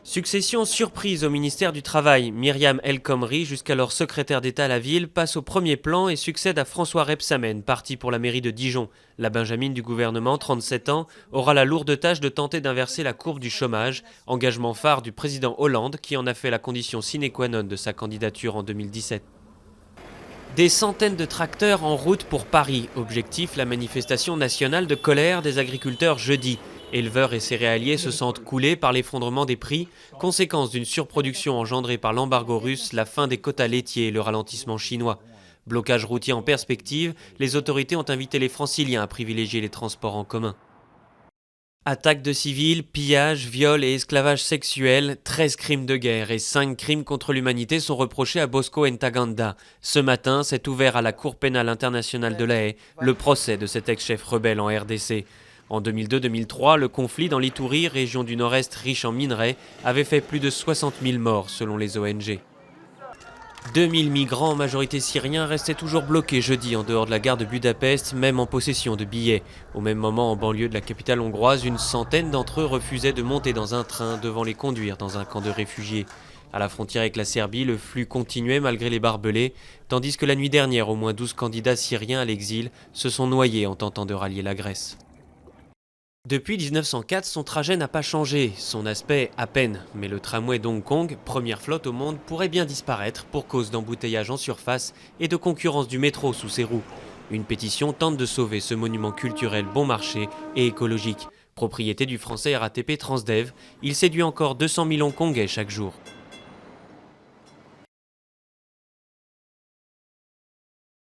Succession surprise au ministère du Travail. Myriam El Khomri, jusqu'alors secrétaire d'État à la ville, passe au premier plan et succède à François Rebsamen, parti pour la mairie de Dijon. La benjamine du gouvernement, 37 ans, aura la lourde tâche de tenter d'inverser la courbe du chômage, engagement phare du président Hollande qui en a fait la condition sine qua non de sa candidature en 2017. Des centaines de tracteurs en route pour Paris. Objectif, la manifestation nationale de colère des agriculteurs jeudi. Éleveurs et céréaliers se sentent coulés par l'effondrement des prix, conséquence d'une surproduction engendrée par l'embargo russe, la fin des quotas laitiers et le ralentissement chinois. Blocage routier en perspective, les autorités ont invité les franciliens à privilégier les transports en commun. Attaques de civils, pillages, viols et esclavage sexuel, 13 crimes de guerre et 5 crimes contre l'humanité sont reprochés à Bosco Ntaganda. Ce matin, s'est ouvert à la Cour pénale internationale de La Haye le procès de cet ex-chef rebelle en RDC. En 2002-2003, le conflit dans l'Itourie, région du nord-est riche en minerais, avait fait plus de 60 000 morts selon les ONG. 2000 migrants, en majorité syriens, restaient toujours bloqués jeudi en dehors de la gare de Budapest, même en possession de billets. Au même moment, en banlieue de la capitale hongroise, une centaine d'entre eux refusaient de monter dans un train devant les conduire dans un camp de réfugiés. À la frontière avec la Serbie, le flux continuait malgré les barbelés, tandis que la nuit dernière, au moins 12 candidats syriens à l'exil se sont noyés en tentant de rallier la Grèce. Depuis 1904, son trajet n'a pas changé, son aspect à peine, mais le tramway d'Hong Kong, première flotte au monde, pourrait bien disparaître pour cause d'embouteillage en surface et de concurrence du métro sous ses roues. Une pétition tente de sauver ce monument culturel bon marché et écologique. Propriété du français RATP Transdev, il séduit encore 200 000 Hongkongais chaque jour.